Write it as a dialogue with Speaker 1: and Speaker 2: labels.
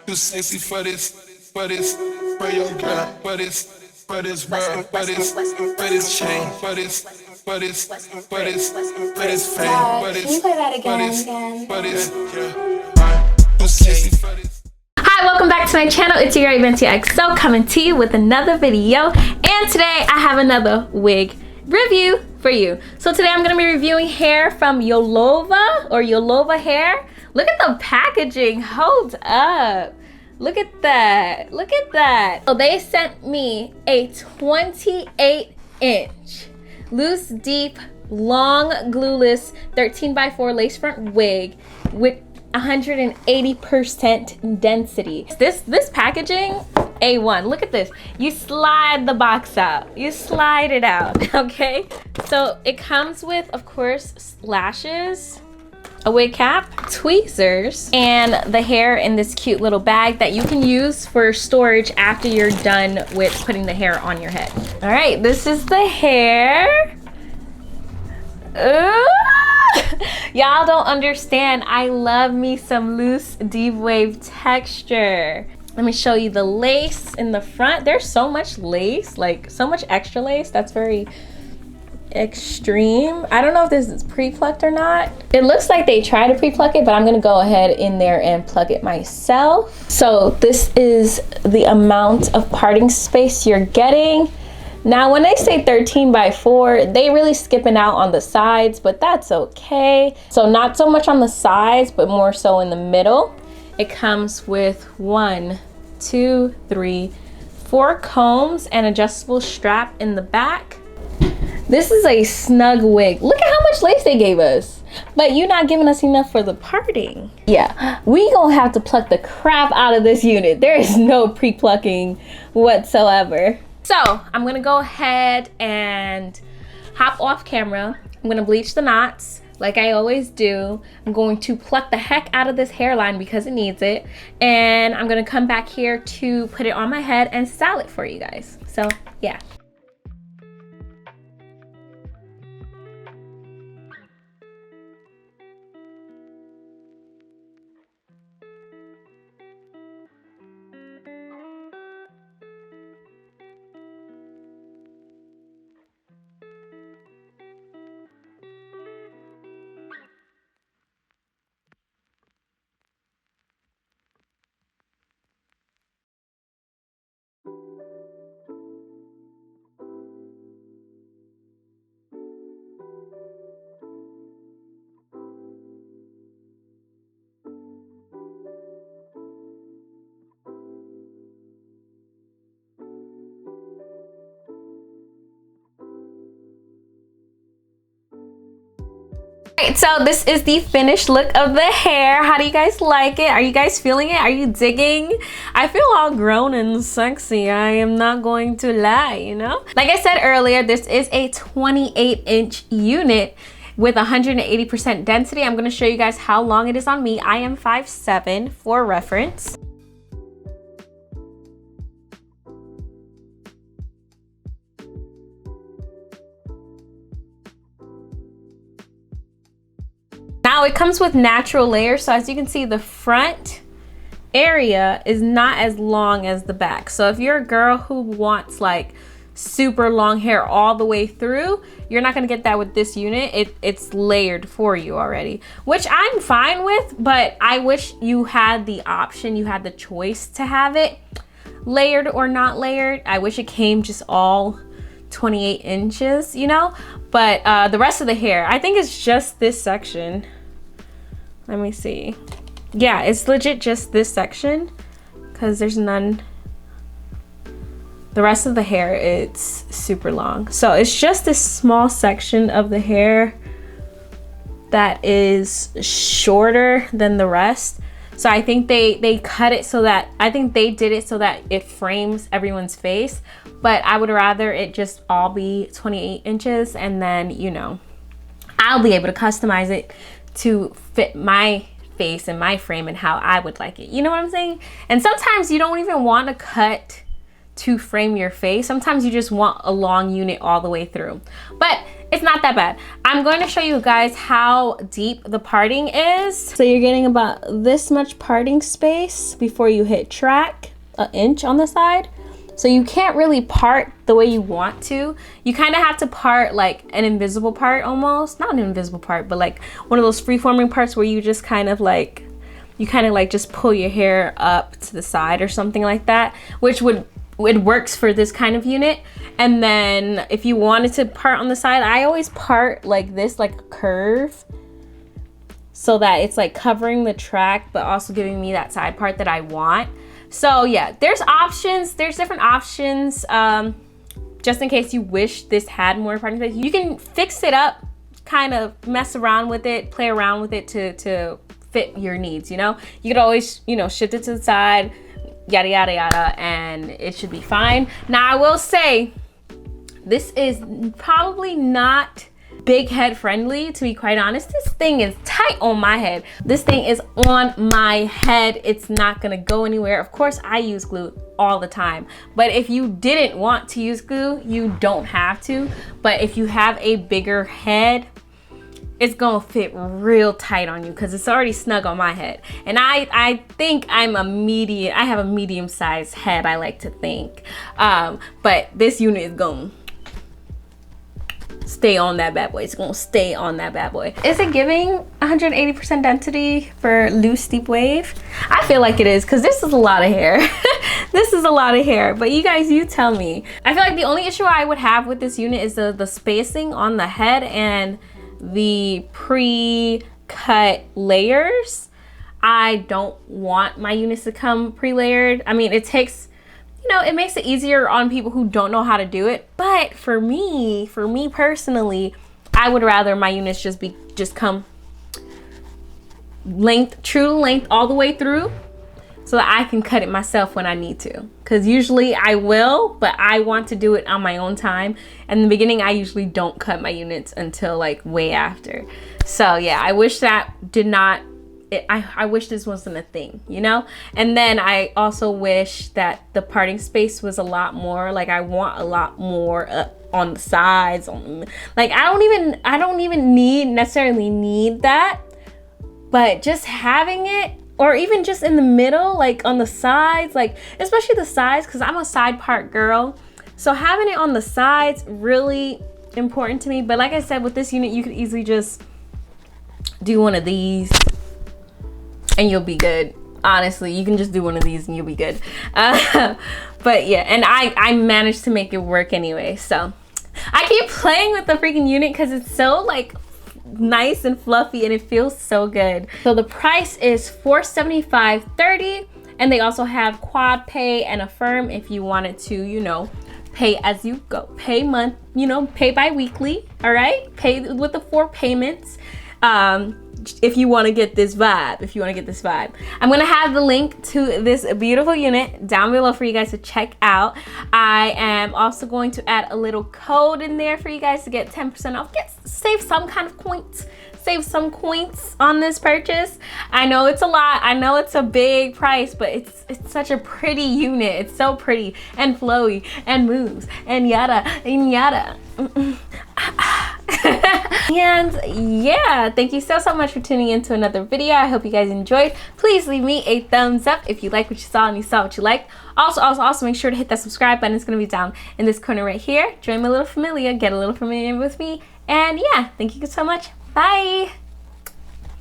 Speaker 1: Too sexy for this, for your girl, for this world, for this chain, for this fame, for this, too sexy for this.
Speaker 2: Hi, welcome back to my channel. It's your girl Venti XO coming to you with another video, and today I have another wig review for you. So today I'm going to be reviewing hair from Yolova or Yolova hair. Look at the packaging. Hold up. Look at that. Look at that. So they sent me a 28-inch loose, deep, long, glueless 13x4 lace front wig with 180% density. This packaging, A1. Look at this. You slide the box out. You slide it out, okay? So it comes with, of course, lashes, a wig cap, tweezers, and the hair in this cute little bag that you can use for storage after you're done with putting the hair on your head. All right, this is the hair. Y'all don't understand. I love me some loose, deep wave texture. Let me show you the lace in the front. There's so much lace, like so much extra lace. That's very extreme. I don't know if this is pre-plucked or not. It looks like they try to pre-pluck it, but I'm gonna go ahead in there and pluck it myself. So this is the amount of parting space you're getting. Now, when they say 13x4, they really skipping out on the sides, but that's okay. So not so much on the sides, but more so in the middle. It comes with 1, 2, 3, 4 combs and adjustable strap in the back. This is a snug wig. Look at how much lace they gave us. But you're not giving us enough for the parting. Yeah, we gonna have to pluck the crap out of this unit. There is no pre-plucking whatsoever. So I'm gonna go ahead and hop off camera. I'm gonna bleach the knots like I always do. I'm going to pluck the heck out of this hairline because it needs it. And I'm gonna come back here to put it on my head and style it for you guys. So yeah. Alright, so this is the finished look of the hair. How do you guys like it? Are you guys feeling it? Are you digging? I feel all grown and sexy. I am not going to lie, you know? Like I said earlier, this is a 28-inch unit with 180% density. I'm going to show you guys how long it is on me. I am 5'7" for reference. Now it comes with natural layers, so as you can see, the front area is not as long as the back. So if you're a girl who wants like super long hair all the way through, you're not gonna get that with this unit. It's layered for you already, which I'm fine with, but I wish you had the option, you had the choice to have it layered or not layered. I wish it came just all 28 inches, you know? But the rest of the hair, I think it's just this section. Let me see. Yeah, it's legit just this section because there's none. The rest of the hair, it's super long. So it's just this small section of the hair that is shorter than the rest. So I think they cut it so that, I think they did it so that it frames everyone's face. But I would rather it just all be 28 inches and then, you know, I'll be able to customize it to fit my face and my frame and how I would like it. You know what I'm saying? And sometimes you don't even want to cut to frame your face. Sometimes you just want a long unit all the way through. But it's not that bad. I'm going to show you guys how deep the parting is. So you're getting about this much parting space before you hit track, an inch on the side. So you can't really part the way you want to. You kind of have to part like an invisible part almost. Not an invisible part, but like one of those free-forming parts where you just kind of like, just pull your hair up to the side or something like that, which it works for this kind of unit. And then if you wanted to part on the side, I always part like this, like a curve, so that it's like covering the track, but also giving me that side part that I want. So yeah, there's options, there's different options. Just in case you wish this had more parting space, you can fix it up, kind of mess around with it, play around with it to fit your needs, you know? You could always, you know, shift it to the side, yada, yada, yada, and it should be fine. Now I will say, this is probably not big head friendly, to be quite honest. This thing is tight on my head. This thing is on my head. It's not gonna go anywhere. Of course, I use glue all the time, but if you didn't want to use glue, you don't have to. But if you have a bigger head, it's gonna fit real tight on you because it's already snug on my head. And I think I have a medium-sized head, I like to think. But this unit is gonna stay on that bad boy. It's gonna stay on that bad boy. Is it giving 180% density for loose steep wave? I feel like it is, because this is a lot of hair. This is a lot of hair, but you guys, you tell me. I feel like the only issue I would have with this unit is the spacing on the head and the pre-cut layers. I don't want my units to come pre-layered. I mean, it takes, you know, it makes it easier on people who don't know how to do it. But for me personally, I would rather my units just come true length all the way through, so that I can cut it myself when I need to. Because usually I will, but I want to do it on my own time. And in the beginning, I usually don't cut my units until like way after. So yeah, I wish that I wish this wasn't a thing, you know? And then I also wish that the parting space was a lot more, like I want a lot more up on the sides. Like I don't even necessarily need that, but just having it, or even just in the middle, like on the sides, like especially the sides, because I'm a side part girl. So having it on the sides, really important to me. But like I said, with this unit, you could easily just do one of these and you'll be good. Honestly, you can just do one of these and you'll be good. But yeah, and I managed to make it work anyway. So I keep playing with the freaking unit because it's so like nice and fluffy and it feels so good. So the price is $475.30, and they also have quad pay and affirm if you wanted to, you know, pay as you go, pay month, you know, pay bi-weekly. All right, pay with the 4 payments. If you want to get this vibe, I'm gonna have the link to this beautiful unit down below for you guys to check out. I am also going to add a little code in there for you guys to get 10% off. Save some kind of coins. Save some coins on this purchase. I know it's a lot. I know it's a big price, but it's such a pretty unit. It's so pretty and flowy and moves and yada and yada. And yeah, thank you so much for tuning in to another video. I hope you guys enjoyed. Please leave me a thumbs up if you like what you saw and you saw what you liked. Also make sure to hit that subscribe button. It's going to be down in this corner right here. Join my little familia, get a little familiar with me. And yeah, thank you so much. Bye.